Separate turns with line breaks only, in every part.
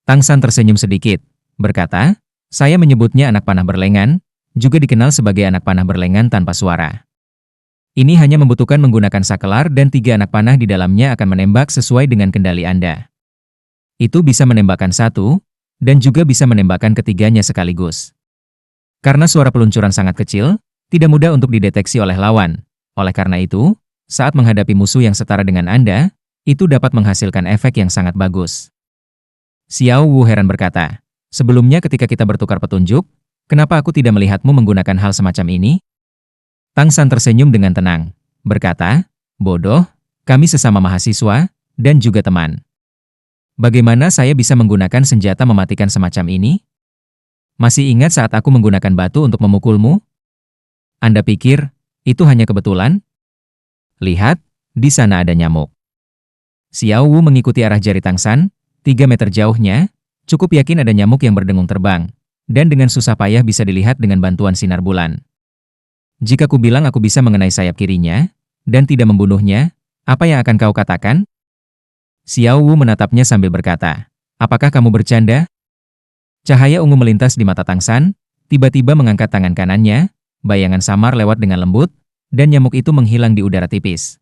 Tang San tersenyum sedikit, berkata, saya menyebutnya anak panah berlengan, juga dikenal sebagai anak panah berlengan tanpa suara. Ini hanya membutuhkan menggunakan sakelar dan 3 anak panah di dalamnya akan menembak sesuai dengan kendali Anda. Itu bisa menembakkan satu, dan juga bisa menembakkan ketiganya sekaligus. Karena suara peluncuran sangat kecil, tidak mudah untuk dideteksi oleh lawan. Oleh karena itu, saat menghadapi musuh yang setara dengan Anda, itu dapat menghasilkan efek yang sangat bagus. Xiao Wu heran berkata, sebelumnya ketika kita bertukar petunjuk, kenapa aku tidak melihatmu menggunakan hal semacam ini? Tang San tersenyum dengan tenang, berkata, bodoh, kami sesama mahasiswa, dan juga teman. Bagaimana saya bisa menggunakan senjata mematikan semacam ini? Masih ingat saat aku menggunakan batu untuk memukulmu? Anda pikir, itu hanya kebetulan? Lihat, di sana ada nyamuk. Xiao Wu mengikuti arah jari Tang San, 3 meter jauhnya, cukup yakin ada nyamuk yang berdengung terbang, dan dengan susah payah bisa dilihat dengan bantuan sinar bulan. Jika ku bilang aku bisa mengenai sayap kirinya, dan tidak membunuhnya, apa yang akan kau katakan? Xiao Wu menatapnya sambil berkata, apakah kamu bercanda? Cahaya ungu melintas di mata Tang San, tiba-tiba mengangkat tangan kanannya, bayangan samar lewat dengan lembut, dan nyamuk itu menghilang di udara tipis.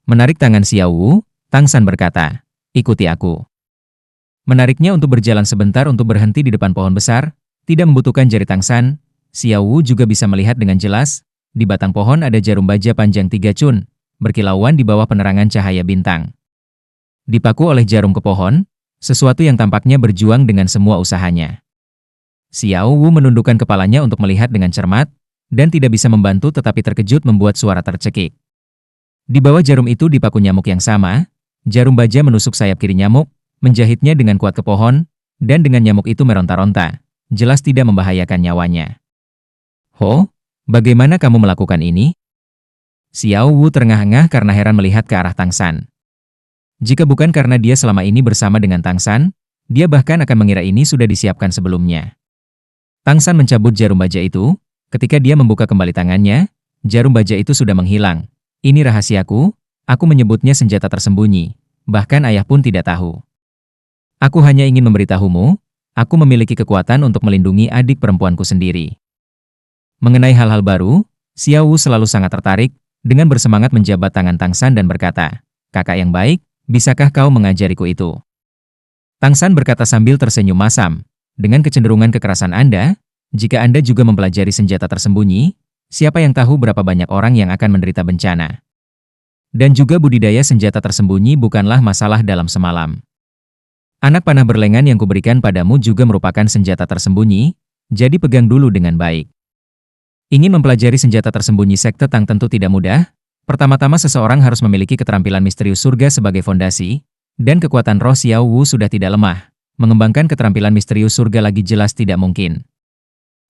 Menarik tangan Xiao Wu, Tang San berkata, ikuti aku. Menariknya untuk berjalan sebentar untuk berhenti di depan pohon besar, tidak membutuhkan jari Tang San, Xiao Wu juga bisa melihat dengan jelas, di batang pohon ada jarum baja panjang 3 cun, berkilauan di bawah penerangan cahaya bintang. Dipaku oleh jarum ke pohon, sesuatu yang tampaknya berjuang dengan semua usahanya. Xiao Wu menundukkan kepalanya untuk melihat dengan cermat, dan tidak bisa membantu tetapi terkejut membuat suara tercekik. Di bawah jarum itu dipaku nyamuk yang sama, jarum baja menusuk sayap kiri nyamuk, menjahitnya dengan kuat ke pohon, dan dengan nyamuk itu meronta-ronta, jelas tidak membahayakan nyawanya. Ho, bagaimana kamu melakukan ini? Xiao Wu terengah-engah karena heran melihat ke arah Tang San. Jika bukan karena dia selama ini bersama dengan Tang San, dia bahkan akan mengira ini sudah disiapkan sebelumnya. Tang San mencabut jarum baja itu, ketika dia membuka kembali tangannya, jarum baja itu sudah menghilang. Ini rahasiaku, aku menyebutnya senjata tersembunyi, bahkan ayah pun tidak tahu. Aku hanya ingin memberitahumu, aku memiliki kekuatan untuk melindungi adik perempuanku sendiri. Mengenai hal-hal baru, Xiao Wu selalu sangat tertarik, dengan bersemangat menjabat tangan Tang San dan berkata, kakak yang baik, bisakah kau mengajariku itu? Tang San berkata sambil tersenyum masam, dengan kecenderungan kekerasan Anda, jika Anda juga mempelajari senjata tersembunyi, siapa yang tahu berapa banyak orang yang akan menderita bencana. Dan juga budidaya senjata tersembunyi bukanlah masalah dalam semalam. Anak panah berlengan yang kuberikan padamu juga merupakan senjata tersembunyi, jadi pegang dulu dengan baik. Ingin mempelajari senjata tersembunyi sekte Tang tentu tidak mudah. Pertama-tama seseorang harus memiliki keterampilan misterius surga sebagai fondasi, dan kekuatan roh Xiao Wu sudah tidak lemah. Mengembangkan keterampilan misterius surga lagi jelas tidak mungkin.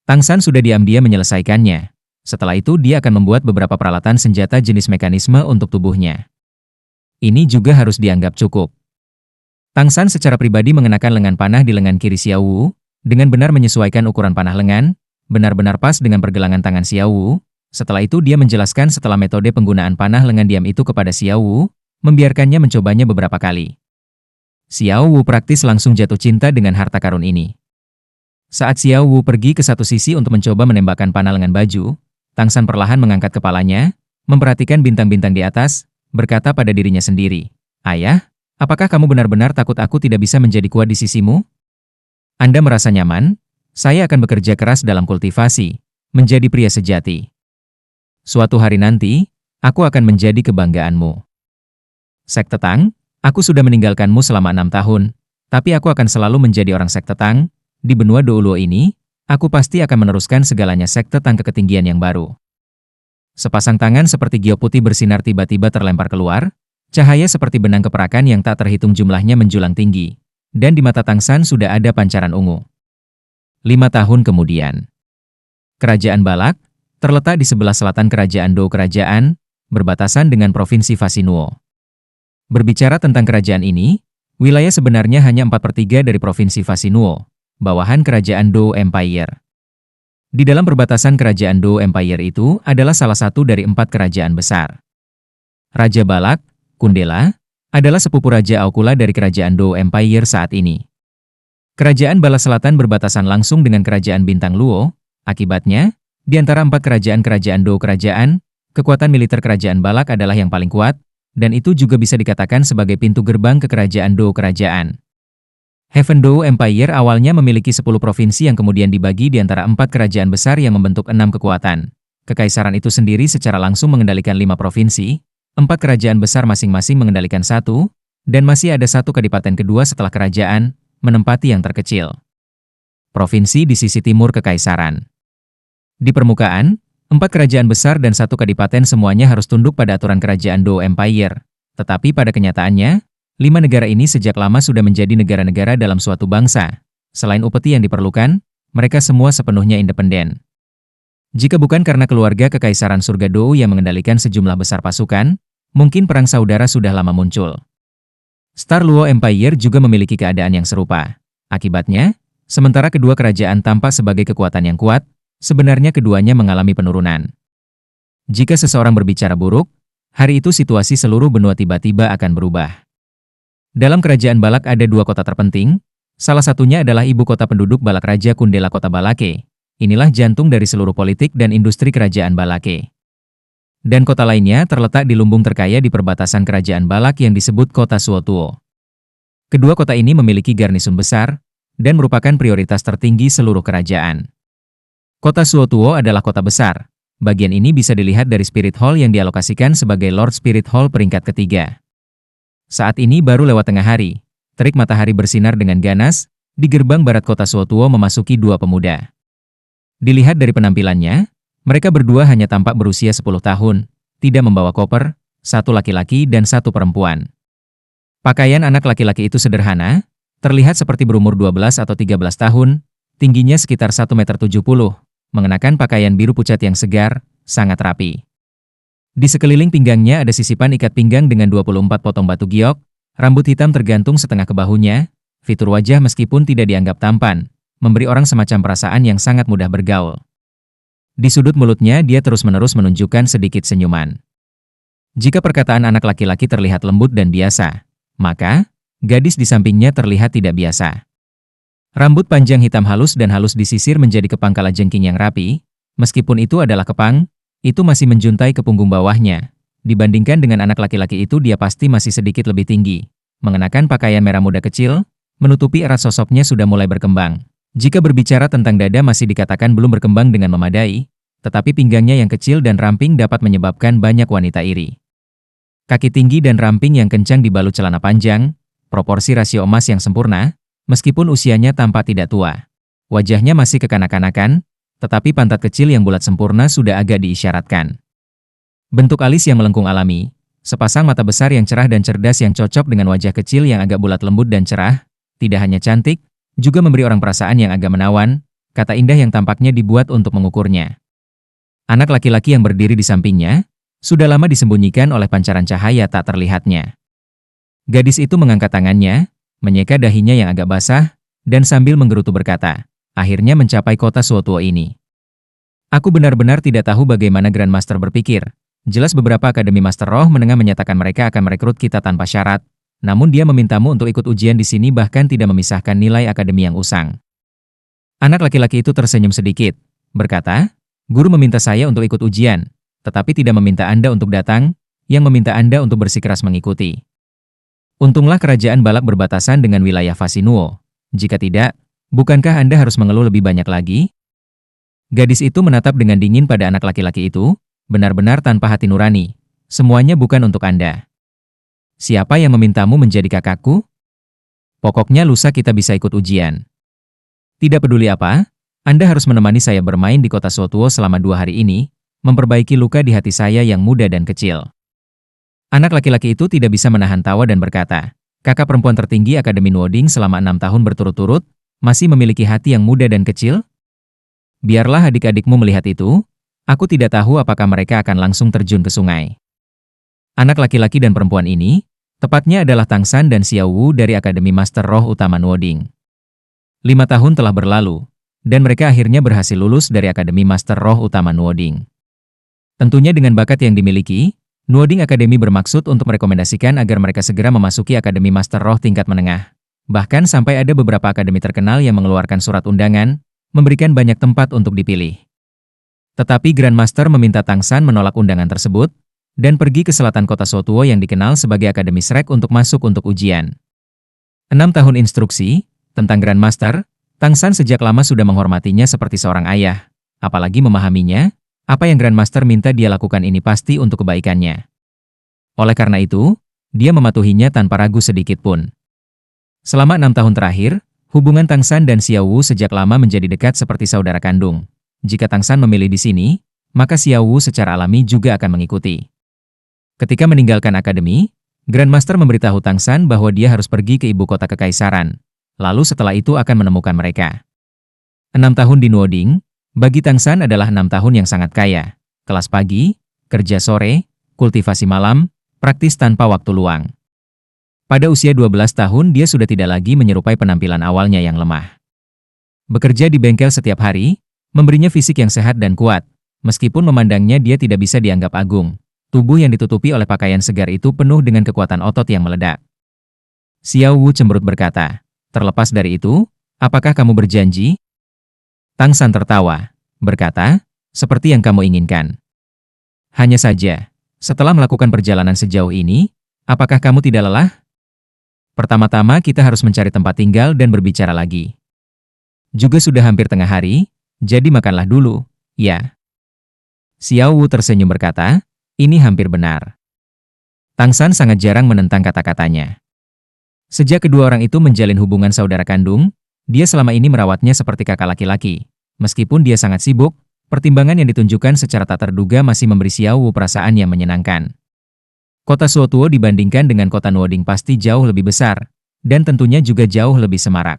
Tang San sudah diam-diam menyelesaikannya. Setelah itu dia akan membuat beberapa peralatan senjata jenis mekanisme untuk tubuhnya. Ini juga harus dianggap cukup. Tang San secara pribadi mengenakan lengan panah di lengan kiri Xiao Wu, dengan benar menyesuaikan ukuran panah lengan, benar-benar pas dengan pergelangan tangan Xiao Wu. Setelah itu dia menjelaskan setelah metode penggunaan panah lengan diam itu kepada Xiao Wu, membiarkannya mencobanya beberapa kali. Xiao Wu praktis langsung jatuh cinta dengan harta karun ini. Saat Xiao Wu pergi ke satu sisi untuk mencoba menembakkan panah lengan baju, Tang San perlahan mengangkat kepalanya, memperhatikan bintang-bintang di atas, berkata pada dirinya sendiri, ayah, apakah kamu benar-benar takut aku tidak bisa menjadi kuat di sisimu? Anda merasa nyaman? Saya akan bekerja keras dalam kultivasi, menjadi pria sejati. Suatu hari nanti, aku akan menjadi kebanggaanmu. Sekte Tang, aku sudah meninggalkanmu selama 6 tahun, tapi aku akan selalu menjadi orang Sekte Tang. Di benua Douluo ini, aku pasti akan meneruskan segalanya Sekte Tang ke ketinggian yang baru. Sepasang tangan seperti giok putih bersinar tiba-tiba terlempar keluar, cahaya seperti benang keperakan yang tak terhitung jumlahnya menjulang tinggi, dan di mata Tang San sudah ada pancaran ungu. 5 tahun kemudian, Kerajaan Balak, terletak di sebelah selatan Kerajaan Dou Kerajaan, berbatasan dengan Provinsi Fasinuo. Berbicara tentang kerajaan ini, wilayah sebenarnya hanya 4/3 dari Provinsi Fasinuo, bawahan Kerajaan Dou Empire. Di dalam perbatasan Kerajaan Dou Empire itu adalah salah satu dari 4 kerajaan besar. Raja Balak, Kundela, adalah sepupu Raja Aukula dari Kerajaan Dou Empire saat ini. Kerajaan Bala Selatan berbatasan langsung dengan Kerajaan Bintang Luo, akibatnya, di antara 4 kerajaan-kerajaan Dou kerajaan, kekuatan militer Kerajaan Balak adalah yang paling kuat, dan itu juga bisa dikatakan sebagai pintu gerbang ke Kerajaan Dou kerajaan. Heaven Dou Empire awalnya memiliki 10 provinsi yang kemudian dibagi di antara 4 kerajaan besar yang membentuk 6 kekuatan. Kekaisaran itu sendiri secara langsung mengendalikan 5 provinsi, 4 kerajaan besar masing-masing mengendalikan 1, dan masih ada 1 kadipaten kedua setelah kerajaan, menempati yang terkecil. Provinsi di sisi timur Kekaisaran. Di permukaan, 4 kerajaan besar dan 1 kadipaten semuanya harus tunduk pada aturan Kerajaan Dou Empire. Tetapi pada kenyataannya, 5 negara ini sejak lama sudah menjadi negara-negara dalam suatu bangsa. Selain upeti yang diperlukan, mereka semua sepenuhnya independen. Jika bukan karena keluarga Kekaisaran Surga Dou yang mengendalikan sejumlah besar pasukan, mungkin perang saudara sudah lama muncul. Star Luo Empire juga memiliki keadaan yang serupa. Akibatnya, sementara kedua kerajaan tampak sebagai kekuatan yang kuat, sebenarnya keduanya mengalami penurunan. Jika seseorang berbicara buruk, hari itu situasi seluruh benua tiba-tiba akan berubah. Dalam Kerajaan Balak ada 2 kota terpenting, salah satunya adalah ibu kota penduduk Balak Raja Kundela Kota Balake. Inilah jantung dari seluruh politik dan industri Kerajaan Balake. Dan kota lainnya terletak di lumbung terkaya di perbatasan Kerajaan Balak yang disebut Kota Suotuo. Kedua kota ini memiliki garnison besar, dan merupakan prioritas tertinggi seluruh kerajaan. Kota Suotuo adalah kota besar. Bagian ini bisa dilihat dari Spirit Hall yang dialokasikan sebagai Lord Spirit Hall peringkat ketiga. Saat ini baru lewat tengah hari, terik matahari bersinar dengan ganas, di gerbang barat kota Suotuo memasuki 2 pemuda. Dilihat dari penampilannya, mereka berdua hanya tampak berusia 10 tahun, tidak membawa koper, 1 laki-laki dan 1 perempuan. Pakaian anak laki-laki itu sederhana, terlihat seperti berumur 12 atau 13 tahun, tingginya sekitar 1,70 meter, mengenakan pakaian biru pucat yang segar, sangat rapi. Di sekeliling pinggangnya ada sisipan ikat pinggang dengan 24 potong batu giok, rambut hitam tergantung setengah ke bahunya, fitur wajah meskipun tidak dianggap tampan, memberi orang semacam perasaan yang sangat mudah bergaul. Di sudut mulutnya dia terus-menerus menunjukkan sedikit senyuman. Jika perkataan anak laki-laki terlihat lembut dan biasa, maka gadis di sampingnya terlihat tidak biasa. Rambut panjang hitam halus dan halus disisir menjadi kepang kalajengking yang rapi, meskipun itu adalah kepang, itu masih menjuntai ke punggung bawahnya. Dibandingkan dengan anak laki-laki itu dia pasti masih sedikit lebih tinggi. Mengenakan pakaian merah muda kecil, menutupi erat sosoknya sudah mulai berkembang. Jika berbicara tentang dada masih dikatakan belum berkembang dengan memadai, tetapi pinggangnya yang kecil dan ramping dapat menyebabkan banyak wanita iri. Kaki tinggi dan ramping yang kencang dibalut celana panjang, proporsi rasio emas yang sempurna, meskipun usianya tampak tidak tua. Wajahnya masih kekanak-kanakan, tetapi pantat kecil yang bulat sempurna sudah agak diisyaratkan. Bentuk alis yang melengkung alami, sepasang mata besar yang cerah dan cerdas yang cocok dengan wajah kecil yang agak bulat lembut dan cerah, tidak hanya cantik, juga memberi orang perasaan yang agak menawan, kata indah yang tampaknya dibuat untuk mengukurnya. Anak laki-laki yang berdiri di sampingnya, sudah lama disembunyikan oleh pancaran cahaya tak terlihatnya. Gadis itu mengangkat tangannya, menyeka dahinya yang agak basah, dan sambil menggerutu berkata, akhirnya mencapai kota Suotuo ini. Aku benar-benar tidak tahu bagaimana Grandmaster berpikir. Jelas beberapa akademi Master Roh Menengah menyatakan mereka akan merekrut kita tanpa syarat. Namun dia memintamu untuk ikut ujian di sini bahkan tidak memisahkan nilai akademi yang usang. Anak laki-laki itu tersenyum sedikit, berkata, guru meminta saya untuk ikut ujian, tetapi tidak meminta Anda untuk datang, yang meminta Anda untuk bersikeras mengikuti. Untunglah kerajaan Balak berbatasan dengan wilayah Fasinuo. Jika tidak, bukankah Anda harus mengeluh lebih banyak lagi? Gadis itu menatap dengan dingin pada anak laki-laki itu, benar-benar tanpa hati nurani. Semuanya bukan untuk Anda. Siapa yang memintamu menjadi kakakku? Pokoknya lusa kita bisa ikut ujian. Tidak peduli apa, Anda harus menemani saya bermain di kota Suotuo selama 2 hari ini, memperbaiki luka di hati saya yang muda dan kecil. Anak laki-laki itu tidak bisa menahan tawa dan berkata, kakak perempuan tertinggi Akademi Nuoding selama 6 tahun berturut-turut, masih memiliki hati yang muda dan kecil? Biarlah adik-adikmu melihat itu, aku tidak tahu apakah mereka akan langsung terjun ke sungai. Anak laki-laki dan perempuan ini, tepatnya adalah Tang San dan Xiao Wu dari Akademi Master Roh Utama Nuoding. 5 tahun telah berlalu, dan mereka akhirnya berhasil lulus dari Akademi Master Roh Utama Nuoding. Tentunya dengan bakat yang dimiliki, Nuoding Academy bermaksud untuk merekomendasikan agar mereka segera memasuki Akademi Master Roh tingkat menengah. Bahkan sampai ada beberapa akademi terkenal yang mengeluarkan surat undangan, memberikan banyak tempat untuk dipilih. Tetapi Grandmaster meminta Tang San menolak undangan tersebut, dan pergi ke selatan kota Sotuo yang dikenal sebagai Akademi Shrek untuk masuk untuk ujian. 6 tahun instruksi, tentang Grandmaster, Tang San sejak lama sudah menghormatinya seperti seorang ayah, apalagi memahaminya, apa yang Grandmaster minta dia lakukan ini pasti untuk kebaikannya. Oleh karena itu, dia mematuhinya tanpa ragu sedikit pun. Selama 6 tahun terakhir, hubungan Tang San dan Xiao Wu sejak lama menjadi dekat seperti saudara kandung. Jika Tang San memilih di sini, maka Xiao Wu secara alami juga akan mengikuti. Ketika meninggalkan akademi, Grandmaster memberitahu Tang San bahwa dia harus pergi ke ibu kota kekaisaran. Lalu setelah itu akan menemukan mereka. 6 tahun di Nuoding, bagi Tang San adalah 6 tahun yang sangat kaya. Kelas pagi, kerja sore, kultivasi malam, praktis tanpa waktu luang. Pada usia 12 tahun dia sudah tidak lagi menyerupai penampilan awalnya yang lemah. Bekerja di bengkel setiap hari, memberinya fisik yang sehat dan kuat. Meskipun memandangnya dia tidak bisa dianggap agung, tubuh yang ditutupi oleh pakaian segar itu penuh dengan kekuatan otot yang meledak. Xiao Wu cemberut berkata, "Terlepas dari itu, apakah kamu berjanji?" Tang San tertawa, berkata, "Seperti yang kamu inginkan. Hanya saja, setelah melakukan perjalanan sejauh ini, apakah kamu tidak lelah? Pertama-tama kita harus mencari tempat tinggal dan berbicara lagi. Juga sudah hampir tengah hari, jadi makanlah dulu, ya." Xiao Wu tersenyum berkata, "Ini hampir benar." Tang San sangat jarang menentang kata-katanya. Sejak kedua orang itu menjalin hubungan saudara kandung, dia selama ini merawatnya seperti kakak laki-laki. Meskipun dia sangat sibuk, pertimbangan yang ditunjukkan secara tak terduga masih memberi Xiao Wu perasaan yang menyenangkan. Kota Suotuo dibandingkan dengan kota Nuoding pasti jauh lebih besar, dan tentunya juga jauh lebih semarak.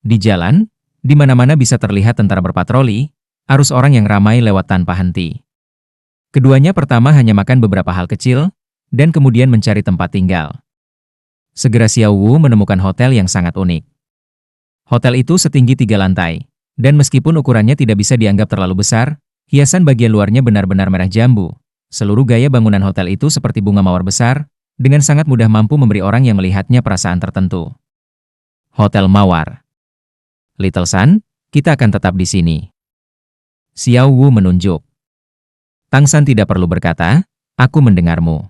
Di jalan, di mana-mana bisa terlihat tentara berpatroli, arus orang yang ramai lewat tanpa henti. Keduanya pertama hanya makan beberapa hal kecil, dan kemudian mencari tempat tinggal. Segera Xiao Wu menemukan hotel yang sangat unik. Hotel itu setinggi 3 lantai, dan meskipun ukurannya tidak bisa dianggap terlalu besar, hiasan bagian luarnya benar-benar merah jambu. Seluruh gaya bangunan hotel itu seperti bunga mawar besar, dengan sangat mudah mampu memberi orang yang melihatnya perasaan tertentu. Hotel Mawar. "Little San, kita akan tetap di sini." Xiao Wu menunjuk. Tang San tidak perlu berkata, "Aku mendengarmu."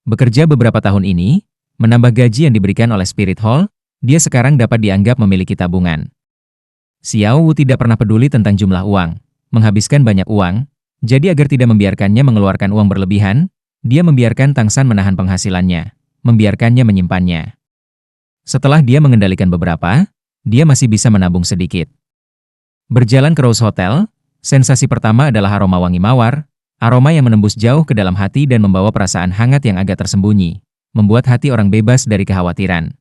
Bekerja beberapa tahun ini, menambah gaji yang diberikan oleh Spirit Hall, dia sekarang dapat dianggap memiliki tabungan. Xiao Wu tidak pernah peduli tentang jumlah uang, menghabiskan banyak uang, jadi agar tidak membiarkannya mengeluarkan uang berlebihan, dia membiarkan Tang San menahan penghasilannya, membiarkannya menyimpannya. Setelah dia mengendalikan beberapa, dia masih bisa menabung sedikit. Berjalan ke Rose Hotel, sensasi pertama adalah aroma wangi mawar, aroma yang menembus jauh ke dalam hati dan membawa perasaan hangat yang agak tersembunyi, membuat hati orang bebas dari kekhawatiran.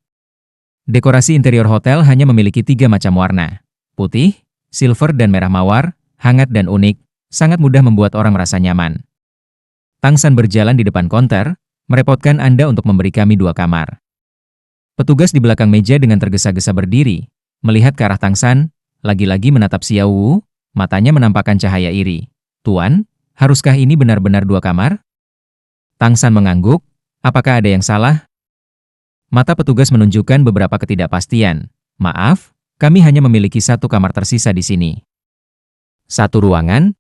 Dekorasi interior hotel hanya memiliki 3 macam warna, putih, silver dan merah mawar, hangat dan unik, sangat mudah membuat orang merasa nyaman. Tang San berjalan di depan konter, "Merepotkan Anda untuk memberi kami 2 kamar." Petugas di belakang meja dengan tergesa-gesa berdiri, melihat ke arah Tang San, lagi-lagi menatap Xiao Wu, matanya menampakkan cahaya iri. "Tuan, haruskah ini benar-benar 2 kamar?" Tang San mengangguk, "Apakah ada yang salah?" Mata petugas menunjukkan beberapa ketidakpastian. "Maaf, kami hanya memiliki 1 kamar tersisa di sini." "1 ruangan?"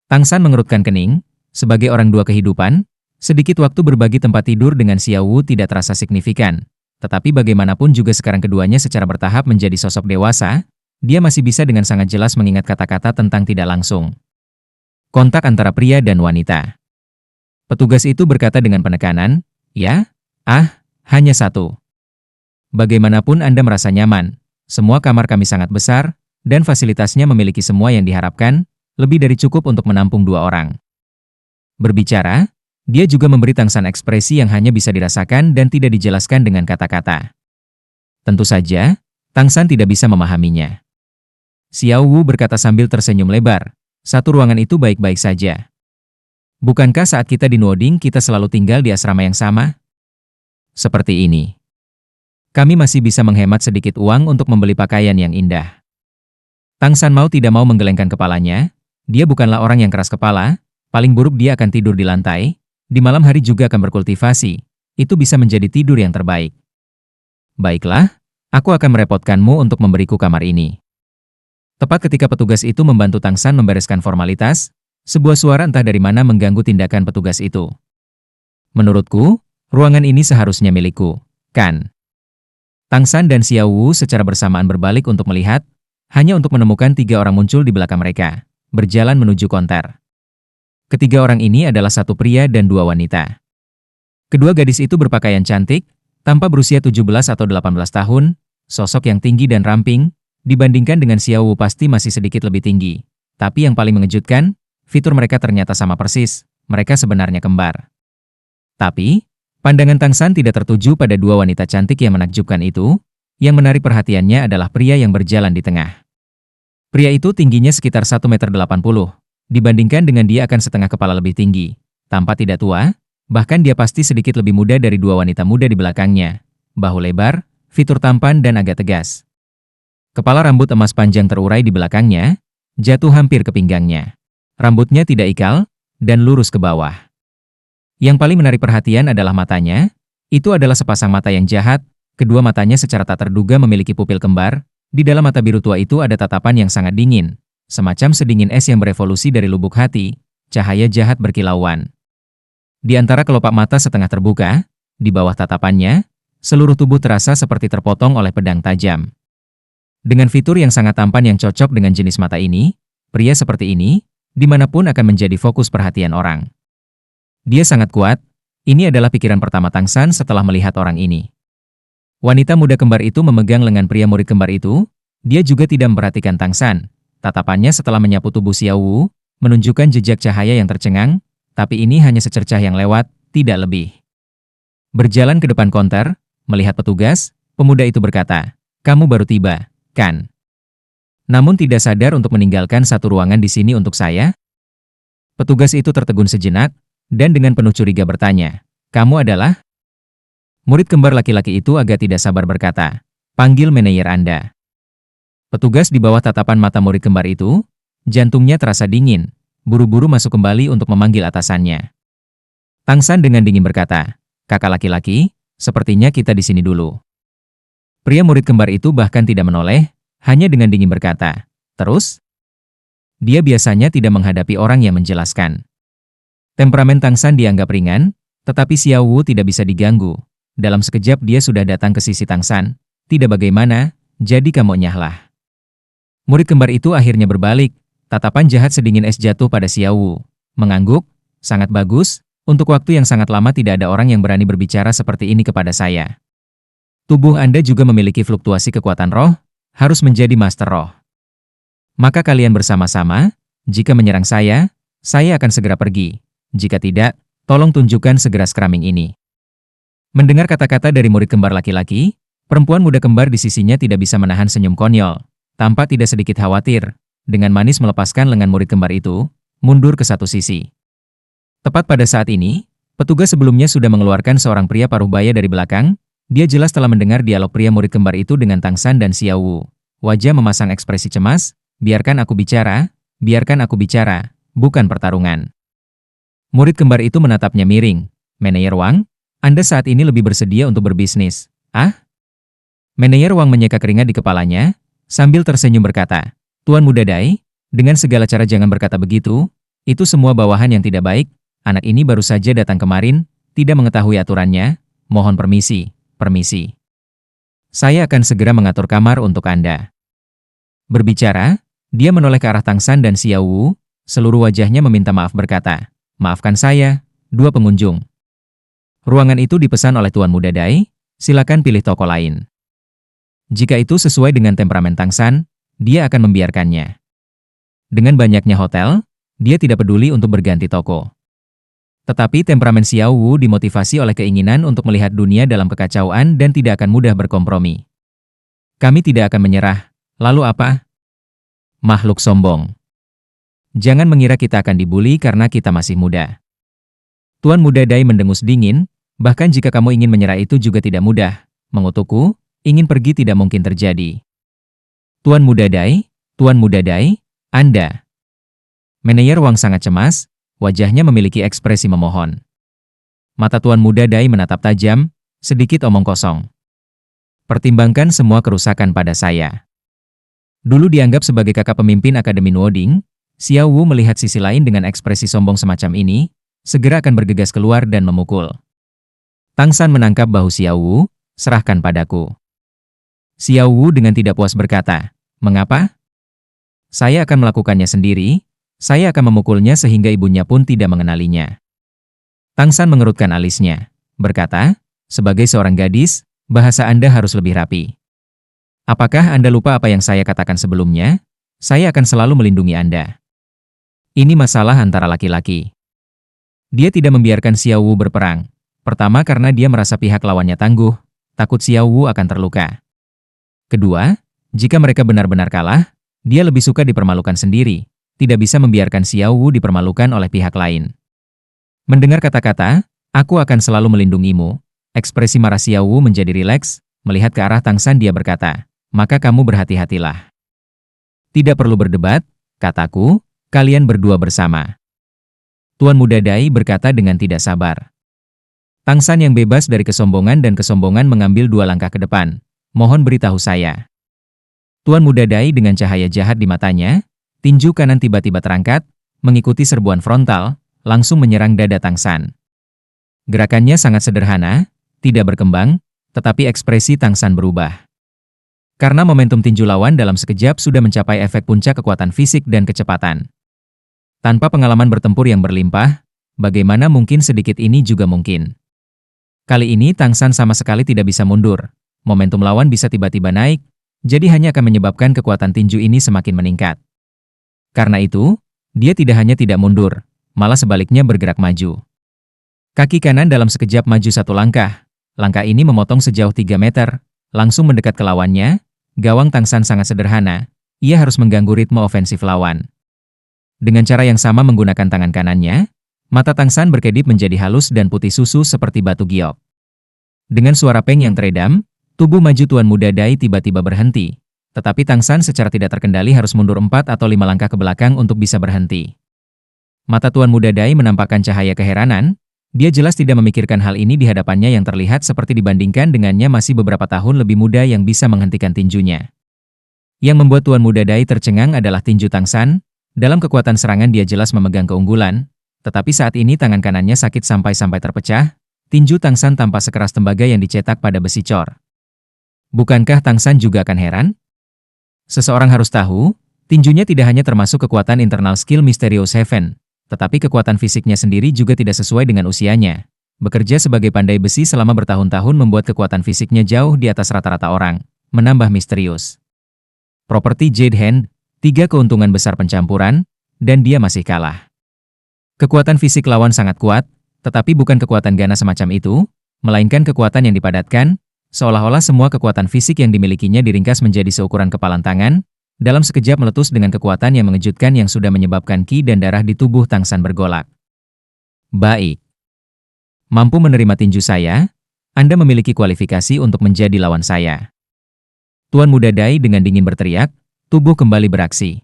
Tang San mengerutkan kening. Sebagai orang dua kehidupan, sedikit waktu berbagi tempat tidur dengan Xiao Wu tidak terasa signifikan. Tetapi bagaimanapun juga sekarang keduanya secara bertahap menjadi sosok dewasa, dia masih bisa dengan sangat jelas mengingat kata-kata tentang tidak langsung kontak antara pria dan wanita. Petugas itu berkata dengan penekanan, "Ya? Hanya 1. Bagaimanapun Anda merasa nyaman. Semua kamar kami sangat besar, dan fasilitasnya memiliki semua yang diharapkan, lebih dari cukup untuk menampung 2 orang." Berbicara, dia juga memberi Tang San ekspresi yang hanya bisa dirasakan dan tidak dijelaskan dengan kata-kata. Tentu saja, Tang San tidak bisa memahaminya. Xiao Wu berkata sambil tersenyum lebar, "1 ruangan itu baik-baik saja. Bukankah saat kita di Nuoding kita selalu tinggal di asrama yang sama? Seperti ini. Kami masih bisa menghemat sedikit uang untuk membeli pakaian yang indah." Tang San mau tidak mau menggelengkan kepalanya, dia bukanlah orang yang keras kepala, paling buruk dia akan tidur di lantai, di malam hari juga akan berkultivasi, itu bisa menjadi tidur yang terbaik. Baiklah, aku akan merepotkanmu untuk memberiku kamar ini. Tepat ketika petugas itu membantu Tang San membereskan formalitas, sebuah suara entah dari mana mengganggu tindakan petugas itu. Menurutku, ruangan ini seharusnya milikku, kan? Tang San dan Xiao Wu secara bersamaan berbalik untuk melihat, hanya untuk menemukan 3 orang muncul di belakang mereka, berjalan menuju konter. Ketiga orang ini adalah satu pria dan 2 wanita. Kedua gadis itu berpakaian cantik, tanpa berusia 17 atau 18 tahun, sosok yang tinggi dan ramping, dibandingkan dengan Xiao Wu pasti masih sedikit lebih tinggi. Tapi yang paling mengejutkan, fitur mereka ternyata sama persis, mereka sebenarnya kembar. Tapi, pandangan Tang San tidak tertuju pada 2 wanita cantik yang menakjubkan itu, yang menarik perhatiannya adalah pria yang berjalan di tengah. Pria itu tingginya sekitar 1,80 meter, dibandingkan dengan dia akan setengah kepala lebih tinggi. Tampak tidak tua, bahkan dia pasti sedikit lebih muda dari 2 wanita muda di belakangnya. Bahu lebar, fitur tampan dan agak tegas. Kepala rambut emas panjang terurai di belakangnya, jatuh hampir ke pinggangnya. Rambutnya tidak ikal, dan lurus ke bawah. Yang paling menarik perhatian adalah matanya. Itu adalah sepasang mata yang jahat, kedua matanya secara tak terduga memiliki pupil kembar. Di dalam mata biru tua itu ada tatapan yang sangat dingin, semacam sedingin es yang berevolusi dari lubuk hati, cahaya jahat berkilauan. Di antara kelopak mata setengah terbuka, di bawah tatapannya, seluruh tubuh terasa seperti terpotong oleh pedang tajam. Dengan fitur yang sangat tampan yang cocok dengan jenis mata ini, pria seperti ini, dimanapun akan menjadi fokus perhatian orang. Dia sangat kuat, ini adalah pikiran pertama Tang San setelah melihat orang ini. Wanita muda kembar itu memegang lengan pria murid kembar itu, dia juga tidak memperhatikan Tang San. Tatapannya setelah menyapu tubuh Xiao Wu, menunjukkan jejak cahaya yang tercengang, tapi ini hanya secercah yang lewat, tidak lebih. Berjalan ke depan konter, melihat petugas, pemuda itu berkata, "Kamu baru tiba, kan? Namun tidak sadar untuk meninggalkan satu ruangan di sini untuk saya?" Petugas itu tertegun sejenak, dan dengan penuh curiga bertanya, "Kamu adalah?" Murid kembar laki-laki itu agak tidak sabar berkata, "Panggil manajer Anda." Petugas di bawah tatapan mata murid kembar itu, jantungnya terasa dingin, buru-buru masuk kembali untuk memanggil atasannya. Tang San dengan dingin berkata, "Kakak laki-laki, sepertinya kita di sini dulu." Pria murid kembar itu bahkan tidak menoleh, hanya dengan dingin berkata, "Terus?" Dia biasanya tidak menghadapi orang yang menjelaskan. Temperamen Tang San dianggap ringan, tetapi Xiao Wu tidak bisa diganggu. Dalam sekejap dia sudah datang ke sisi Tang San. "Tidak bagaimana, jadi kamu nyahlah." Murid kembar itu akhirnya berbalik, tatapan jahat sedingin es jatuh pada Xiao Wu. Mengangguk, "Sangat bagus, untuk waktu yang sangat lama tidak ada orang yang berani berbicara seperti ini kepada saya. Tubuh Anda juga memiliki fluktuasi kekuatan roh, harus menjadi master roh. Maka kalian bersama-sama, jika menyerang saya akan segera pergi. Jika tidak, tolong tunjukkan segera skraming ini." Mendengar kata-kata dari murid kembar laki-laki, perempuan muda kembar di sisinya tidak bisa menahan senyum konyol. Tampak tidak sedikit khawatir, dengan manis melepaskan lengan murid kembar itu, mundur ke satu sisi. Tepat pada saat ini, petugas sebelumnya sudah mengeluarkan seorang pria paruh baya dari belakang. Dia jelas telah mendengar dialog pria murid kembar itu dengan Tang San dan Xiao Wu. Wajah memasang ekspresi cemas, biarkan aku bicara, bukan pertarungan." Murid kembar itu menatapnya miring. "Manajer Wang, Anda saat ini lebih bersedia untuk berbisnis, ah?" Manajer Wang menyeka keringat di kepalanya, sambil tersenyum berkata, "Tuan Muda Dai, dengan segala cara jangan berkata begitu, itu semua bawahan yang tidak baik, anak ini baru saja datang kemarin, tidak mengetahui aturannya, mohon permisi. Saya akan segera mengatur kamar untuk Anda." Berbicara, dia menoleh ke arah Tang San dan Xiao Wu, seluruh wajahnya meminta maaf berkata, "Maafkan saya, 2 pengunjung. Ruangan itu dipesan oleh Tuan Muda Dai, silakan pilih toko lain." Jika itu sesuai dengan temperamen Tang San, dia akan membiarkannya. Dengan banyaknya hotel, dia tidak peduli untuk berganti toko. Tetapi temperamen Xiao Wu dimotivasi oleh keinginan untuk melihat dunia dalam kekacauan dan tidak akan mudah berkompromi. "Kami tidak akan menyerah. Lalu apa? Makhluk sombong. Jangan mengira kita akan dibuli karena kita masih muda." Tuan Muda Dai mendengus dingin, "Bahkan jika kamu ingin menyerah itu juga tidak mudah. Mengutukku, ingin pergi tidak mungkin terjadi." Tuan Muda Dai, Anda." Manajer Wang sangat cemas, wajahnya memiliki ekspresi memohon. Mata Tuan Muda Dai menatap tajam, sedikit omong kosong. Pertimbangkan semua kerusakan pada saya. Dulu dianggap sebagai kakak pemimpin Akademi Nuoding, Xiao Wu melihat sisi lain dengan ekspresi sombong semacam ini, segera akan bergegas keluar dan memukul. Tang San menangkap bahu Xiao Wu, serahkan padaku. Xiao Wu dengan tidak puas berkata, mengapa? Saya akan melakukannya sendiri, saya akan memukulnya sehingga ibunya pun tidak mengenalinya. Tang San mengerutkan alisnya, berkata, sebagai seorang gadis, bahasa Anda harus lebih rapi. Apakah Anda lupa apa yang saya katakan sebelumnya? Saya akan selalu melindungi Anda. Ini masalah antara laki-laki. Dia tidak membiarkan Xiao Wu berperang. Pertama karena dia merasa pihak lawannya tangguh, takut Xiao Wu akan terluka. Kedua, jika mereka benar-benar kalah, dia lebih suka dipermalukan sendiri, tidak bisa membiarkan Xiao Wu dipermalukan oleh pihak lain. Mendengar kata-kata, aku akan selalu melindungimu, ekspresi marah Xiao Wu menjadi rileks, melihat ke arah Tang San dia berkata, maka kamu berhati-hatilah. Tidak perlu berdebat, kataku, kalian berdua bersama. Tuan Muda Dai berkata dengan tidak sabar. Tang San yang bebas dari kesombongan dan kesombongan mengambil 2 langkah ke depan. Mohon beritahu saya. Tuan Muda Dai dengan cahaya jahat di matanya, tinju kanan tiba-tiba terangkat, mengikuti serbuan frontal, langsung menyerang dada Tang San. Gerakannya sangat sederhana, tidak berkembang, tetapi ekspresi Tang San berubah. Karena momentum tinju lawan dalam sekejap sudah mencapai efek puncak kekuatan fisik dan kecepatan. Tanpa pengalaman bertempur yang berlimpah, bagaimana mungkin sedikit ini juga mungkin. Kali ini Tang San sama sekali tidak bisa mundur. Momentum lawan bisa tiba-tiba naik, jadi hanya akan menyebabkan kekuatan tinju ini semakin meningkat. Karena itu, dia tidak hanya tidak mundur, malah sebaliknya bergerak maju. Kaki kanan dalam sekejap maju 1 langkah. Langkah ini memotong sejauh 3 meter, langsung mendekat ke lawannya. Gawang Tang San sangat sederhana, ia harus mengganggu ritme ofensif lawan. Dengan cara yang sama menggunakan tangan kanannya, mata Tang San berkedip menjadi halus dan putih susu seperti batu giok. Dengan suara peng yang teredam, tubuh maju Tuan Muda Dai tiba-tiba berhenti, tetapi Tang San secara tidak terkendali harus mundur 4 atau 5 langkah ke belakang untuk bisa berhenti. Mata Tuan Muda Dai menampakkan cahaya keheranan, dia jelas tidak memikirkan hal ini di hadapannya yang terlihat seperti dibandingkan dengannya masih beberapa tahun lebih muda yang bisa menghentikan tinjunya. Yang membuat Tuan Muda Dai tercengang adalah tinju Tang San, dalam kekuatan serangan dia jelas memegang keunggulan, tetapi saat ini tangan kanannya sakit sampai-sampai terpecah, tinju Tang San tanpa sekeras tembaga yang dicetak pada besi cor. Bukankah Tang San juga akan heran? Seseorang harus tahu, tinjunya tidak hanya termasuk kekuatan internal skill Mysterious Heaven, tetapi kekuatan fisiknya sendiri juga tidak sesuai dengan usianya. Bekerja sebagai pandai besi selama bertahun-tahun membuat kekuatan fisiknya jauh di atas rata-rata orang, menambah misterius. Properti Jade Hand, 3 keuntungan besar pencampuran, dan dia masih kalah. Kekuatan fisik lawan sangat kuat, tetapi bukan kekuatan ganas semacam itu, melainkan kekuatan yang dipadatkan, seolah-olah semua kekuatan fisik yang dimilikinya diringkas menjadi seukuran kepalan tangan, dalam sekejap meletus dengan kekuatan yang mengejutkan yang sudah menyebabkan ki dan darah di tubuh Tang San bergolak. Baik. Mampu menerima tinju saya, Anda memiliki kualifikasi untuk menjadi lawan saya. Tuan Muda Dai dengan dingin berteriak, tubuh kembali beraksi.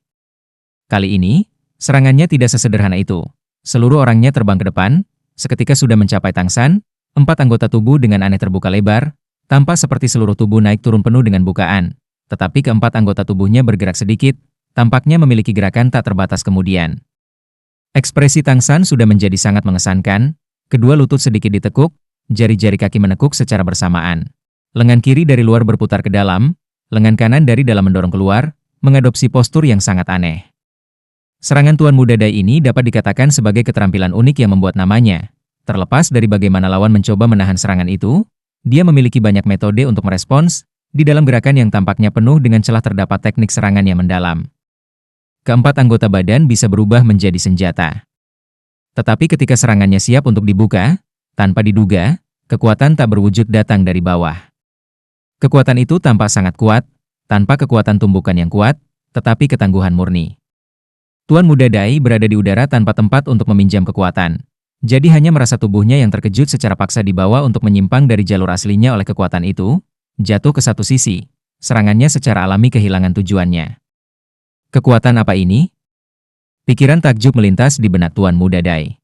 Kali ini, serangannya tidak sesederhana itu. Seluruh orangnya terbang ke depan, seketika sudah mencapai Tang San, 4 anggota tubuh dengan aneh terbuka lebar, tampak seperti seluruh tubuh naik turun penuh dengan bukaan. Tetapi keempat anggota tubuhnya bergerak sedikit, tampaknya memiliki gerakan tak terbatas kemudian. Ekspresi Tang San sudah menjadi sangat mengesankan, kedua lutut sedikit ditekuk, jari-jari kaki menekuk secara bersamaan. Lengan kiri dari luar berputar ke dalam, lengan kanan dari dalam mendorong keluar, mengadopsi postur yang sangat aneh. Serangan Tuan Muda Dai ini dapat dikatakan sebagai keterampilan unik yang membuat namanya. Terlepas dari bagaimana lawan mencoba menahan serangan itu, dia memiliki banyak metode untuk merespons. Di dalam gerakan yang tampaknya penuh dengan celah terdapat teknik serangan yang mendalam. Keempat anggota badan bisa berubah menjadi senjata. Tetapi ketika serangannya siap untuk dibuka, tanpa diduga, kekuatan tak berwujud datang dari bawah. Kekuatan itu tampak sangat kuat, tanpa kekuatan tumbukan yang kuat, tetapi ketangguhan murni. Tuan Muda Dai berada di udara tanpa tempat untuk meminjam kekuatan. Jadi hanya merasa tubuhnya yang terkejut secara paksa dibawa untuk menyimpang dari jalur aslinya oleh kekuatan itu, jatuh ke satu sisi, serangannya secara alami kehilangan tujuannya. Kekuatan apa ini? Pikiran takjub melintas di benak Tuan Muda Dai.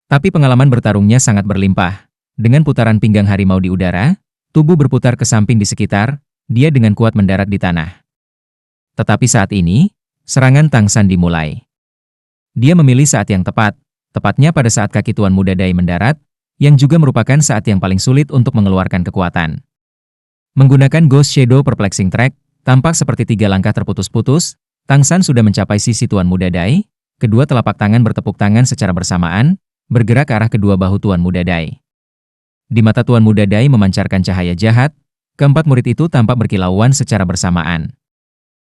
Tapi pengalaman bertarungnya sangat berlimpah. Dengan putaran pinggang harimau di udara, tubuh berputar ke samping di sekitar, dia dengan kuat mendarat di tanah. Tetapi saat ini, serangan Tang San dimulai. Dia memilih saat yang tepat, tepatnya pada saat kaki Tuan Muda Dai mendarat, yang juga merupakan saat yang paling sulit untuk mengeluarkan kekuatan. Menggunakan Ghost Shadow Perplexing Track, tampak seperti 3 langkah terputus-putus, Tang San sudah mencapai sisi Tuan Muda Dai, kedua telapak tangan bertepuk tangan secara bersamaan, bergerak ke arah kedua bahu Tuan Muda Dai. Di mata Tuan Muda Dai memancarkan cahaya jahat, keempat murid itu tampak berkilauan secara bersamaan.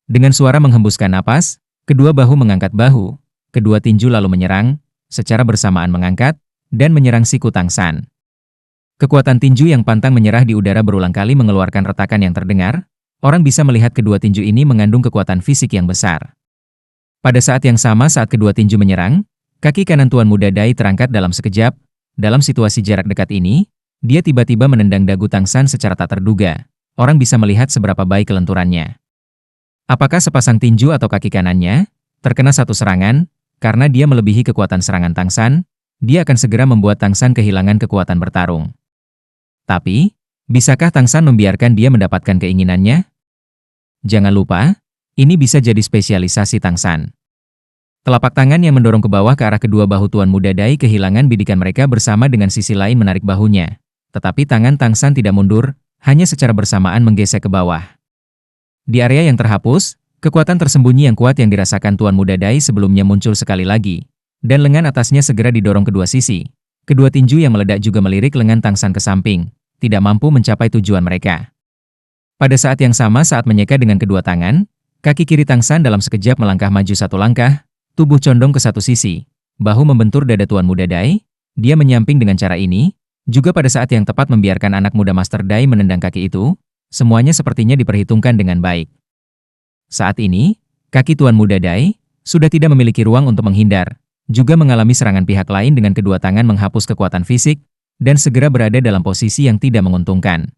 Dengan suara menghembuskan napas, kedua bahu mengangkat bahu, kedua tinju lalu menyerang, secara bersamaan mengangkat, dan menyerang siku Tang San. Kekuatan tinju yang pantang menyerah di udara berulang kali mengeluarkan retakan yang terdengar, orang bisa melihat kedua tinju ini mengandung kekuatan fisik yang besar. Pada saat yang sama saat kedua tinju menyerang, kaki kanan Tuan Muda Dai terangkat dalam sekejap. Dalam situasi jarak dekat ini, dia tiba-tiba menendang dagu Tang San secara tak terduga. Orang bisa melihat seberapa baik kelenturannya. Apakah sepasang tinju atau kaki kanannya terkena satu serangan, karena dia melebihi kekuatan serangan Tang San, dia akan segera membuat Tang San kehilangan kekuatan bertarung. Tapi, bisakah Tang San membiarkan dia mendapatkan keinginannya? Jangan lupa, ini bisa jadi spesialisasi Tang San. Telapak tangan yang mendorong ke bawah ke arah kedua bahu Tuan Muda Dai kehilangan bidikan mereka bersama dengan sisi lain menarik bahunya. Tetapi tangan Tang San tidak mundur, hanya secara bersamaan menggesek ke bawah. Di area yang terhapus, kekuatan tersembunyi yang kuat yang dirasakan Tuan Muda Dai sebelumnya muncul sekali lagi, dan lengan atasnya segera didorong kedua sisi. Kedua tinju yang meledak juga melirik lengan Tang San ke samping, tidak mampu mencapai tujuan mereka. Pada saat yang sama saat menyeka dengan kedua tangan, kaki kiri Tang San dalam sekejap melangkah maju satu langkah, tubuh condong ke satu sisi, bahu membentur dada Tuan Muda Dai, dia menyamping dengan cara ini, juga pada saat yang tepat membiarkan anak muda Master Dai menendang kaki itu, semuanya sepertinya diperhitungkan dengan baik. Saat ini, kaki Tuan Muda Dai sudah tidak memiliki ruang untuk menghindar, juga mengalami serangan pihak lain dengan kedua tangan menghapus kekuatan fisik, dan segera berada dalam posisi yang tidak menguntungkan.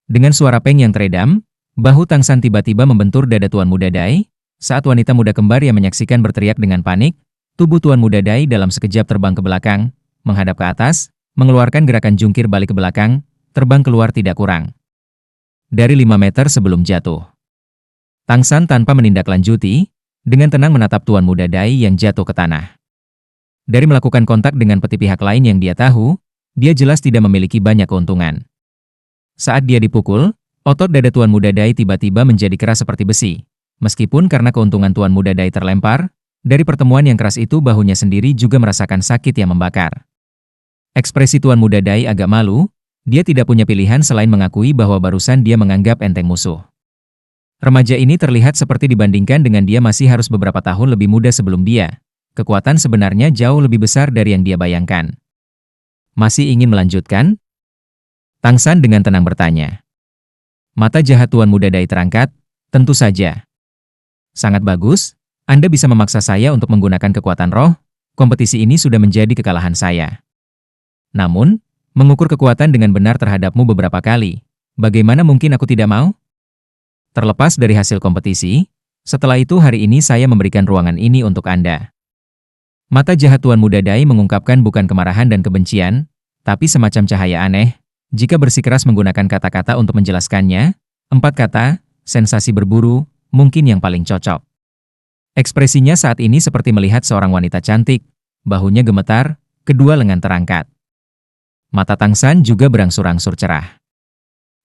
Dengan suara peng yang teredam, bahu Tang San tiba-tiba membentur dada Tuan Muda Dai, saat wanita muda kembar yang menyaksikan berteriak dengan panik, tubuh Tuan Muda Dai dalam sekejap terbang ke belakang, menghadap ke atas, mengeluarkan gerakan jungkir balik ke belakang, terbang keluar tidak kurang dari 5 meter sebelum jatuh. Tang San tanpa menindaklanjuti, dengan tenang menatap Tuan Muda Dai yang jatuh ke tanah. Dari melakukan kontak dengan peti pihak lain yang dia tahu, dia jelas tidak memiliki banyak keuntungan. Saat dia dipukul, otot dada Tuan Muda Dai tiba-tiba menjadi keras seperti besi. Meskipun karena keuntungan Tuan Muda Dai terlempar, dari pertemuan yang keras itu bahunya sendiri juga merasakan sakit yang membakar. Ekspresi Tuan Muda Dai agak malu, dia tidak punya pilihan selain mengakui bahwa barusan dia menganggap enteng musuh. Remaja ini terlihat seperti dibandingkan dengan dia masih harus beberapa tahun lebih muda sebelum dia. Kekuatan sebenarnya jauh lebih besar dari yang dia bayangkan. Masih ingin melanjutkan? Tang San dengan tenang bertanya. Mata jahat Tuan Muda Dai terangkat, tentu saja. Sangat bagus, Anda bisa memaksa saya untuk menggunakan kekuatan roh, kompetisi ini sudah menjadi kekalahan saya. Namun, mengukur kekuatan dengan benar terhadapmu beberapa kali, bagaimana mungkin aku tidak mau? Terlepas dari hasil kompetisi, setelah itu hari ini saya memberikan ruangan ini untuk Anda. Mata jahat Tuan Muda Dai mengungkapkan bukan kemarahan dan kebencian, tapi semacam cahaya aneh. Jika bersikeras menggunakan kata-kata untuk menjelaskannya, 4 kata, sensasi berburu, mungkin yang paling cocok. Ekspresinya saat ini seperti melihat seorang wanita cantik, bahunya gemetar, kedua lengan terangkat. Mata Tang San juga berangsur-angsur cerah.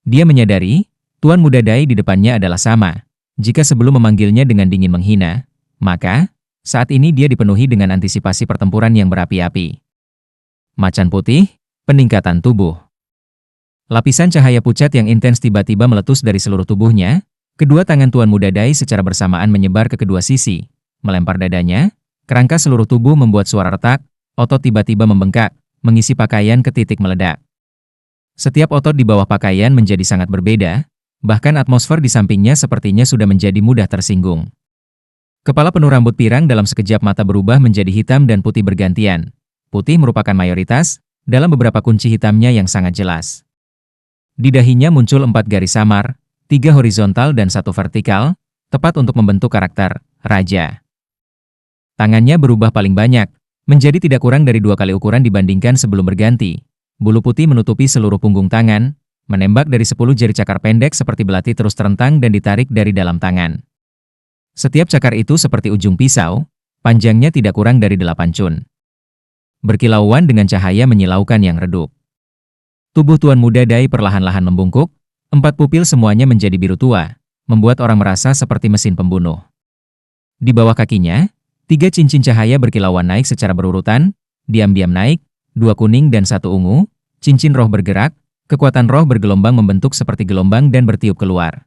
Dia menyadari, Tuan Muda Dai di depannya adalah sama. Jika sebelum memanggilnya dengan dingin menghina, maka saat ini dia dipenuhi dengan antisipasi pertempuran yang berapi-api. Macan putih, peningkatan tubuh. Lapisan cahaya pucat yang intens tiba-tiba meletus dari seluruh tubuhnya, kedua tangan Tuan Muda Dai secara bersamaan menyebar ke kedua sisi, melempar dadanya, kerangka seluruh tubuh membuat suara retak, otot tiba-tiba membengkak, mengisi pakaian ke titik meledak. Setiap otot di bawah pakaian menjadi sangat berbeda, bahkan atmosfer di sampingnya sepertinya sudah menjadi mudah tersinggung. Kepala penuh rambut pirang dalam sekejap mata berubah menjadi hitam dan putih bergantian. Putih merupakan mayoritas, dalam beberapa kunci hitamnya yang sangat jelas. Di dahinya muncul 4 garis samar, 3 horizontal dan 1 vertikal, tepat untuk membentuk karakter Raja. Tangannya berubah paling banyak, menjadi tidak kurang dari 2 kali ukuran dibandingkan sebelum berganti. Bulu putih menutupi seluruh punggung tangan, menembak dari 10 jari cakar pendek seperti belati terus terentang dan ditarik dari dalam tangan. Setiap cakar itu seperti ujung pisau, panjangnya tidak kurang dari 8 cun. Berkilauan dengan cahaya menyilaukan yang redup. Tubuh Tuan Muda Dai perlahan-lahan membungkuk, 4 pupil semuanya menjadi biru tua, membuat orang merasa seperti mesin pembunuh. Di bawah kakinya, 3 cincin cahaya berkilauan naik secara berurutan, diam-diam naik, 2 kuning dan 1 ungu, cincin roh bergerak, kekuatan roh bergelombang membentuk seperti gelombang dan bertiup keluar.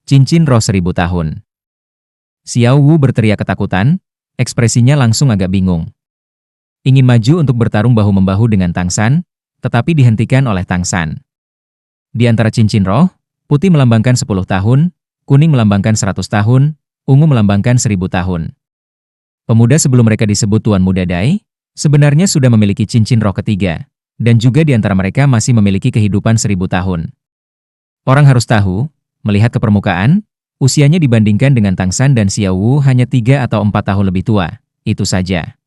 Cincin roh 1000 tahun. Xiao Wu berteriak ketakutan, ekspresinya langsung agak bingung. Ingin maju untuk bertarung bahu-membahu dengan Tang San, tetapi dihentikan oleh Tang San. Di antara cincin roh, putih melambangkan 10 tahun, kuning melambangkan 100 tahun, ungu melambangkan 1000 tahun. Pemuda sebelum mereka disebut Tuan Muda Dai, sebenarnya sudah memiliki cincin roh ketiga, dan juga di antara mereka masih memiliki kehidupan 1000 tahun. Orang harus tahu, melihat ke permukaan, usianya dibandingkan dengan Tang San dan Xiao Wu hanya 3 atau 4 tahun lebih tua, itu saja.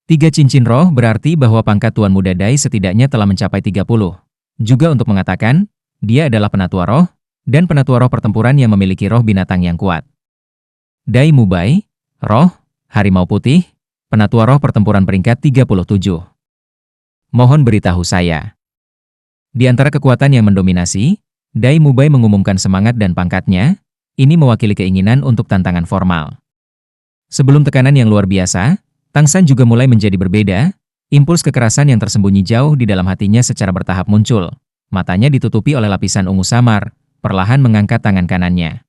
3 cincin roh berarti bahwa pangkat Tuan Muda Dai setidaknya telah mencapai 30. Juga untuk mengatakan, dia adalah penatua roh, dan penatua roh pertempuran yang memiliki roh binatang yang kuat. Dai Mubai, roh, harimau putih, penatua roh pertempuran peringkat 37. Mohon beritahu saya. Di antara kekuatan yang mendominasi, Dai Mubai mengumumkan semangat dan pangkatnya, ini mewakili keinginan untuk tantangan formal. Sebelum tekanan yang luar biasa, Tang San juga mulai menjadi berbeda, impuls kekerasan yang tersembunyi jauh di dalam hatinya secara bertahap muncul. Matanya ditutupi oleh lapisan ungu samar, perlahan mengangkat tangan kanannya.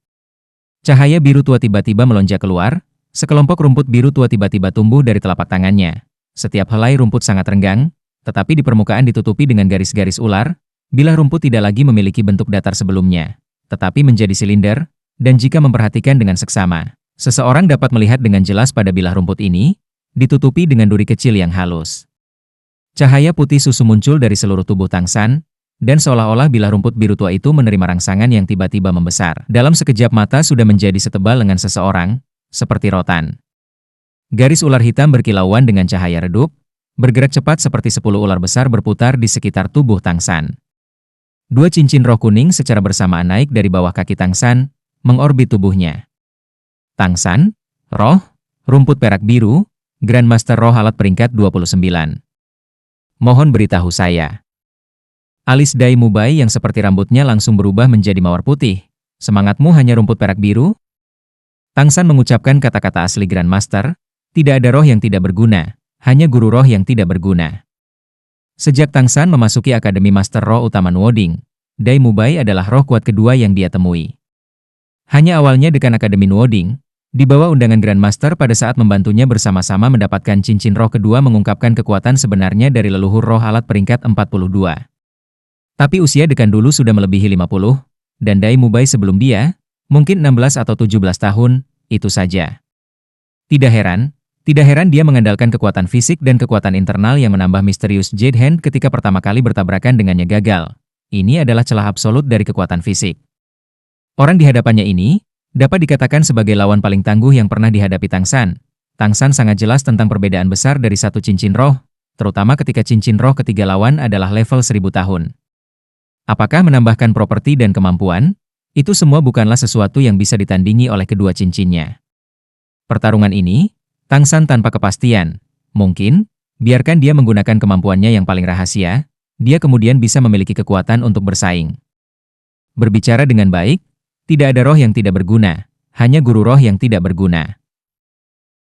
Cahaya biru tua tiba-tiba melonjak keluar, sekelompok rumput biru tua tiba-tiba tumbuh dari telapak tangannya. Setiap helai rumput sangat renggang, tetapi di permukaan ditutupi dengan garis-garis ular, bilah rumput tidak lagi memiliki bentuk datar sebelumnya, tetapi menjadi silinder, dan jika memperhatikan dengan seksama, seseorang dapat melihat dengan jelas pada bilah rumput ini, ditutupi dengan duri kecil yang halus. Cahaya putih susu muncul dari seluruh tubuh Tang San, dan seolah-olah bilah rumput biru tua itu menerima rangsangan yang tiba-tiba membesar. Dalam sekejap mata sudah menjadi setebal lengan seseorang, seperti rotan. Garis ular hitam berkilauan dengan cahaya redup, bergerak cepat seperti 10 ular besar berputar di sekitar tubuh Tang San. 2 cincin roh kuning secara bersamaan naik dari bawah kaki Tang San, mengorbit tubuhnya. Tang San, roh, rumput perak biru, Grandmaster roh alat peringkat 29. Mohon beritahu saya. Alis Dai Mubai yang seperti rambutnya langsung berubah menjadi mawar putih. Semangatmu hanya rumput perak biru? Tang San mengucapkan kata-kata asli Grandmaster, tidak ada roh yang tidak berguna, hanya guru roh yang tidak berguna. Sejak Tang San memasuki Akademi Master Roh Utama Nuoding, Dai Mubai adalah roh kuat kedua yang dia temui. Hanya awalnya dekan Akademi Nuoding, di bawah undangan Grandmaster pada saat membantunya bersama-sama mendapatkan cincin roh kedua mengungkapkan kekuatan sebenarnya dari leluhur roh alat peringkat 42. Tapi usia dekan dulu sudah melebihi 50, dan Dai Mubai sebelum dia, mungkin 16 atau 17 tahun, itu saja. Tidak heran dia mengandalkan kekuatan fisik dan kekuatan internal yang menambah misterius Jade Hand ketika pertama kali bertabrakan dengannya gagal. Ini adalah celah absolut dari kekuatan fisik. Orang di hadapannya ini dapat dikatakan sebagai lawan paling tangguh yang pernah dihadapi Tang San. Tang San sangat jelas tentang perbedaan besar dari satu cincin roh, terutama ketika cincin roh ketiga lawan adalah level 1000 tahun. Apakah menambahkan properti dan kemampuan? Itu semua bukanlah sesuatu yang bisa ditandingi oleh kedua cincinnya. Pertarungan ini, Tang San tanpa kepastian. Mungkin, biarkan dia menggunakan kemampuannya yang paling rahasia, dia kemudian bisa memiliki kekuatan untuk bersaing. Berbicara dengan baik, tidak ada roh yang tidak berguna, hanya guru roh yang tidak berguna.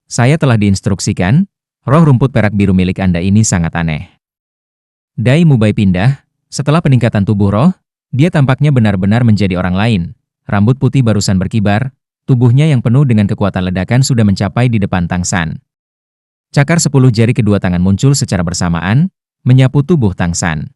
Saya telah diinstruksikan, roh rumput perak biru milik Anda ini sangat aneh. Dai Mubai pindah, setelah peningkatan tubuh roh, dia tampaknya benar-benar menjadi orang lain. Rambut putih barusan berkibar, tubuhnya yang penuh dengan kekuatan ledakan sudah mencapai di depan Tang San. Cakar 10 jari kedua tangan muncul secara bersamaan, menyapu tubuh Tang San.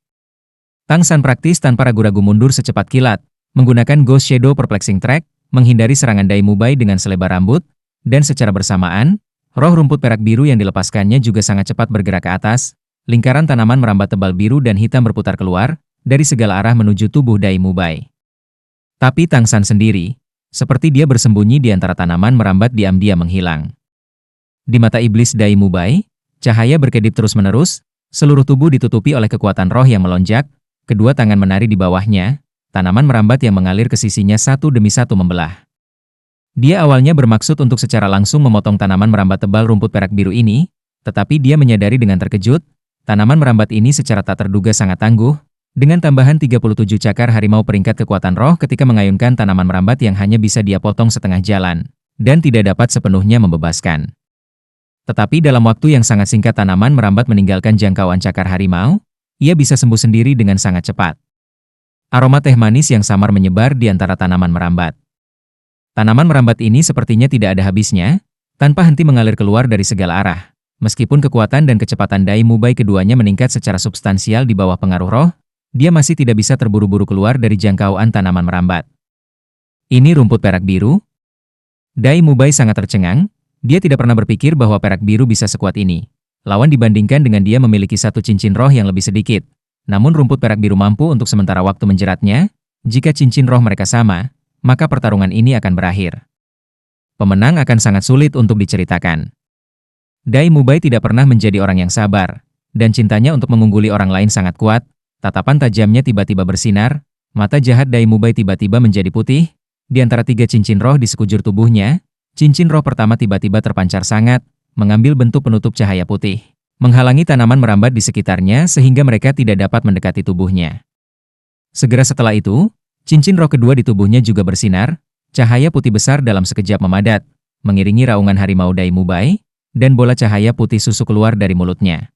Tang San praktis tanpa ragu-ragu mundur secepat kilat, menggunakan Ghost Shadow Perplexing Track, menghindari serangan Dai Mubai dengan selebar rambut, dan secara bersamaan, roh rumput perak biru yang dilepaskannya juga sangat cepat bergerak ke atas, lingkaran tanaman merambat tebal biru dan hitam berputar keluar, dari segala arah menuju tubuh Dai Mubai. Tapi Tang San sendiri, seperti dia bersembunyi di antara tanaman merambat diam-diam menghilang. Di mata iblis Dai Mubai, cahaya berkedip terus-menerus, seluruh tubuh ditutupi oleh kekuatan roh yang melonjak, kedua tangan menari di bawahnya, tanaman merambat yang mengalir ke sisinya satu demi satu membelah. Dia awalnya bermaksud untuk secara langsung memotong tanaman merambat tebal rumput perak biru ini, tetapi dia menyadari dengan terkejut, tanaman merambat ini secara tak terduga sangat tangguh, dengan tambahan 37 cakar harimau peringkat kekuatan roh ketika mengayunkan tanaman merambat yang hanya bisa dia potong setengah jalan, dan tidak dapat sepenuhnya membebaskan. Tetapi dalam waktu yang sangat singkat tanaman merambat meninggalkan jangkauan cakar harimau, ia bisa sembuh sendiri dengan sangat cepat. Aroma teh manis yang samar menyebar di antara tanaman merambat. Tanaman merambat ini sepertinya tidak ada habisnya, tanpa henti mengalir keluar dari segala arah. Meskipun kekuatan dan kecepatan Dai Mubai keduanya meningkat secara substansial di bawah pengaruh roh, dia masih tidak bisa terburu-buru keluar dari jangkauan tanaman merambat. Ini rumput perak biru? Dai Mubai sangat tercengang, dia tidak pernah berpikir bahwa perak biru bisa sekuat ini. Lawan dibandingkan dengan dia memiliki satu cincin roh yang lebih sedikit. Namun rumput perak biru mampu untuk sementara waktu menjeratnya, jika cincin roh mereka sama, maka pertarungan ini akan berakhir. Pemenang akan sangat sulit untuk diceritakan. Dai Mubai tidak pernah menjadi orang yang sabar, dan cintanya untuk mengungguli orang lain sangat kuat. Tatapan tajamnya tiba-tiba bersinar, mata jahat Dai Mubai tiba-tiba menjadi putih, di antara 3 cincin roh di sekujur tubuhnya, cincin roh pertama tiba-tiba terpancar sangat, mengambil bentuk penutup cahaya putih, menghalangi tanaman merambat di sekitarnya sehingga mereka tidak dapat mendekati tubuhnya. Segera setelah itu, cincin roh kedua di tubuhnya juga bersinar, cahaya putih besar dalam sekejap memadat, mengiringi raungan harimau Dai Mubai, dan bola cahaya putih susu keluar dari mulutnya.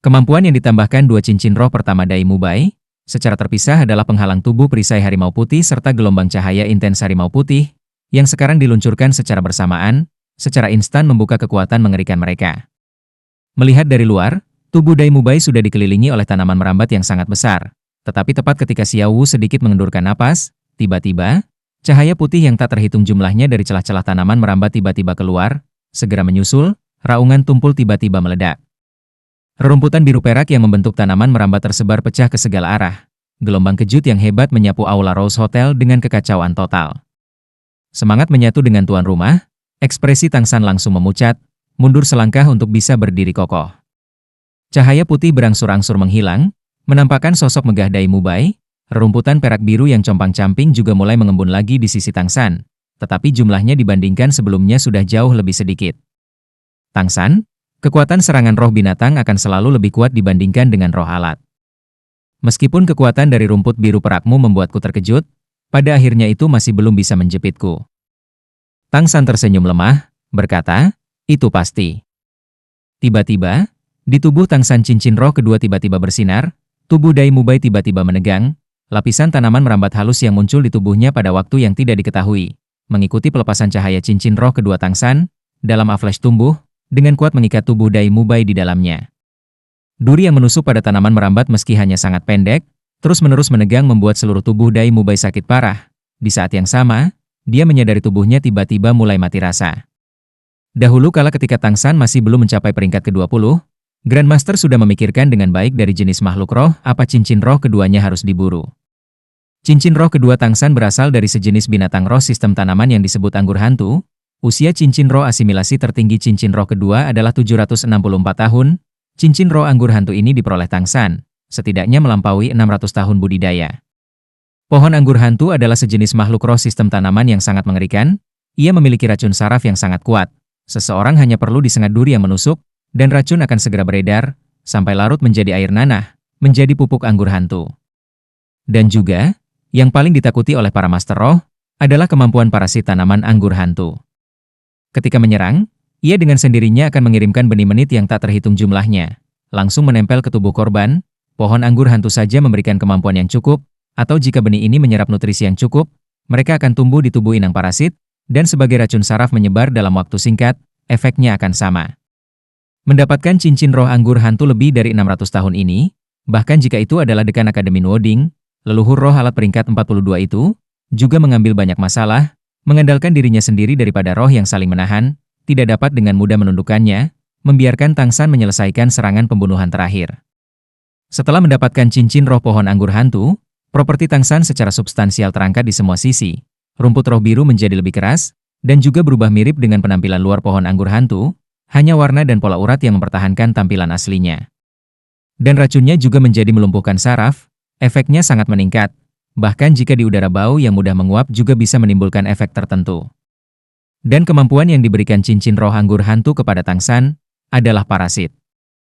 Kemampuan yang ditambahkan 2 cincin roh pertama Dai Mubai, secara terpisah adalah penghalang tubuh perisai harimau putih serta gelombang cahaya intens harimau putih, yang sekarang diluncurkan secara bersamaan, secara instan membuka kekuatan mengerikan mereka. Melihat dari luar, tubuh Dai Mubai sudah dikelilingi oleh tanaman merambat yang sangat besar. Tetapi tepat ketika Xiao Wu sedikit mengendurkan napas, tiba-tiba, cahaya putih yang tak terhitung jumlahnya dari celah-celah tanaman merambat tiba-tiba keluar, segera menyusul, raungan tumpul tiba-tiba meledak. Rerumputan biru perak yang membentuk tanaman merambat tersebar pecah ke segala arah. Gelombang kejut yang hebat menyapu aula Rose Hotel dengan kekacauan total. Semangat menyatu dengan tuan rumah, ekspresi Tang San langsung memucat, mundur selangkah untuk bisa berdiri kokoh. Cahaya putih berangsur-angsur menghilang, menampakkan sosok megah Dai Mubai. Rerumputan perak biru yang compang-camping juga mulai mengembun lagi di sisi Tang San, tetapi jumlahnya dibandingkan sebelumnya sudah jauh lebih sedikit. Tang San, kekuatan serangan roh binatang akan selalu lebih kuat dibandingkan dengan roh alat. Meskipun kekuatan dari rumput biru perakmu membuatku terkejut, pada akhirnya itu masih belum bisa menjepitku. Tang San tersenyum lemah, berkata, itu pasti. Tiba-tiba, di tubuh Tang San cincin roh kedua tiba-tiba bersinar, tubuh Dai Mubai tiba-tiba menegang, lapisan tanaman merambat halus yang muncul di tubuhnya pada waktu yang tidak diketahui, mengikuti pelepasan cahaya cincin roh kedua Tang San, dalam flash tumbuh, dengan kuat mengikat tubuh Dai Mubai di dalamnya. Duri yang menusuk pada tanaman merambat meski hanya sangat pendek, terus-menerus menegang membuat seluruh tubuh Dai Mubai sakit parah. Di saat yang sama, dia menyadari tubuhnya tiba-tiba mulai mati rasa. Dahulu kala ketika Tang San masih belum mencapai peringkat ke-20, Grandmaster sudah memikirkan dengan baik dari jenis makhluk roh apa cincin roh keduanya harus diburu. Cincin roh kedua Tang San berasal dari sejenis binatang roh sistem tanaman yang disebut anggur hantu. Usia cincin roh asimilasi tertinggi cincin roh kedua adalah 764 tahun. Cincin roh anggur hantu ini diperoleh Tang San, setidaknya melampaui 600 tahun budidaya. Pohon anggur hantu adalah sejenis makhluk roh sistem tanaman yang sangat mengerikan. Ia memiliki racun saraf yang sangat kuat. Seseorang hanya perlu disengat duri yang menusuk, dan racun akan segera beredar, sampai larut menjadi air nanah, menjadi pupuk anggur hantu. Dan juga, yang paling ditakuti oleh para master roh, adalah kemampuan parasit tanaman anggur hantu. Ketika menyerang, ia dengan sendirinya akan mengirimkan benih menit yang tak terhitung jumlahnya, langsung menempel ke tubuh korban. Pohon anggur hantu saja memberikan kemampuan yang cukup, atau jika benih ini menyerap nutrisi yang cukup, mereka akan tumbuh di tubuh inang parasit, dan sebagai racun saraf menyebar dalam waktu singkat, efeknya akan sama. Mendapatkan cincin roh anggur hantu lebih dari 600 tahun ini, bahkan jika itu adalah dekan Akademi Nuoding, leluhur roh alat peringkat 42 itu, juga mengambil banyak masalah, mengandalkan dirinya sendiri daripada roh yang saling menahan, tidak dapat dengan mudah menundukkannya, membiarkan Tang San menyelesaikan serangan pembunuhan terakhir. Setelah mendapatkan cincin roh pohon anggur hantu, properti Tang San secara substansial terangkat di semua sisi. Rumput roh biru menjadi lebih keras, dan juga berubah mirip dengan penampilan luar pohon anggur hantu, hanya warna dan pola urat yang mempertahankan tampilan aslinya. Dan racunnya juga menjadi melumpuhkan saraf, Efeknya sangat meningkat, bahkan jika di udara bau yang mudah menguap juga bisa menimbulkan efek tertentu. Dan kemampuan yang diberikan cincin roh anggur hantu kepada Tang San adalah parasit.